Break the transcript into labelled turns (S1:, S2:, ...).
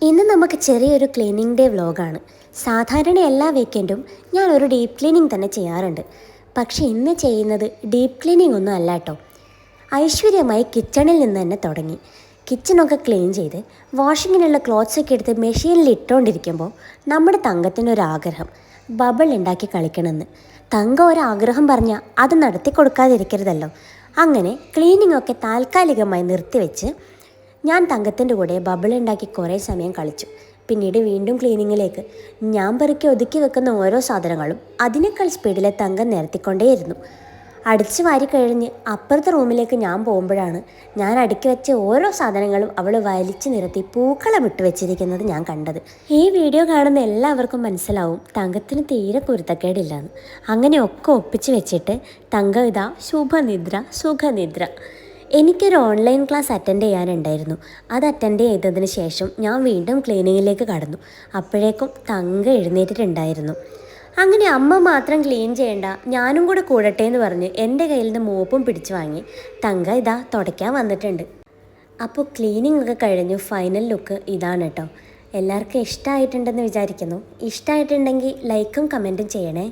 S1: ഇന്ന് നമുക്ക് ചെറിയൊരു ക്ലീനിങ് ഡേ വ്ലോഗാണ്. സാധാരണ എല്ലാ വീക്കെൻഡും ഞാനൊരു ഡീപ്പ് ക്ലീനിങ് തന്നെ ചെയ്യാറുണ്ട്. പക്ഷേ ഇന്ന് ചെയ്യുന്നത് ഡീപ്പ് ക്ലീനിങ് ഒന്നും അല്ല കേട്ടോ. ഐശ്വര്യമായി കിച്ചണിൽ നിന്ന് തന്നെ തുടങ്ങി. കിച്ചണൊക്കെ ക്ലീൻ ചെയ്ത് വാഷിങ്ങിനുള്ള ക്ലോത്ത്സൊക്കെ എടുത്ത് മെഷീനിൽ ഇട്ടുകൊണ്ടിരിക്കുമ്പോൾ നമ്മുടെ തങ്കത്തിനൊരാഗ്രഹം ബബിൾ ഉണ്ടാക്കി കളിക്കണമെന്ന്. തങ്കം ഒരാഗ്രഹം പറഞ്ഞാൽ അത് നടത്തി കൊടുക്കാതിരിക്കരുതല്ലോ. അങ്ങനെ ക്ലീനിങ് ഒക്കെ താൽക്കാലികമായി നിർത്തിവെച്ച് ഞാൻ തങ്കത്തിൻ്റെ കൂടെ ബബിൾ ഉണ്ടാക്കി കുറേ സമയം കളിച്ചു. പിന്നീട് വീണ്ടും ക്ലീനിങ്ങിലേക്ക്. ഞാൻ പെറുക്കി ഒതുക്കി വെക്കുന്ന ഓരോ സാധനങ്ങളും അതിനേക്കാൾ സ്പീഡിൽ തങ്കം നിരത്തിക്കൊണ്ടേയിരുന്നു. അടിച്ചു വാരി കഴിഞ്ഞ് അപ്പുറത്തെ റൂമിലേക്ക് ഞാൻ പോകുമ്പോഴാണ് ഞാൻ അടുക്കി വെച്ച ഓരോ സാധനങ്ങളും അവൾ വലിച്ചു നിരത്തി പൂക്കളം ഇട്ട് വെച്ചിരിക്കുന്നത് ഞാൻ കണ്ടത്. ഈ വീഡിയോ കാണുന്ന എല്ലാവർക്കും മനസ്സിലാവും തങ്കത്തിന് തീരെ കുരുത്തക്കേടില്ലാന്ന്. അങ്ങനെയൊക്കെ ഒപ്പിച്ച് വെച്ചിട്ട് തങ്കം ഇതാ ശുഭനിദ്ര സുഖനിദ്ര. എനിക്കൊരു ഓൺലൈൻ ക്ലാസ് അറ്റൻഡ് ചെയ്യാനുണ്ടായിരുന്നു. അത് അറ്റൻഡ് ചെയ്തതിന് ശേഷം ഞാൻ വീണ്ടും ക്ലീനിങ്ങിലേക്ക് കടന്നു. അപ്പോഴേക്കും തങ്കം എഴുന്നേറ്റിട്ടുണ്ടായിരുന്നു. അങ്ങനെ അമ്മ മാത്രം ക്ലീൻ ചെയ്യണ്ട, ഞാനും കൂടെ കൂടട്ടെ എന്ന് പറഞ്ഞ് എൻ്റെ കയ്യിൽ നിന്ന് മോപ്പും പിടിച്ചു വാങ്ങി തങ്കം ഇതാ തുടയ്ക്കാൻ വന്നിട്ടുണ്ട്. അപ്പോൾ ക്ലീനിങ് ഒക്കെ കഴിഞ്ഞു. ഫൈനൽ ലുക്ക് ഇതാണ് കേട്ടോ. എല്ലാവർക്കും ഇഷ്ടമായിട്ടുണ്ടെന്ന് വിചാരിക്കുന്നു. ഇഷ്ടമായിട്ടുണ്ടെങ്കിൽ ലൈക്കും കമൻറ്റും ചെയ്യണേ.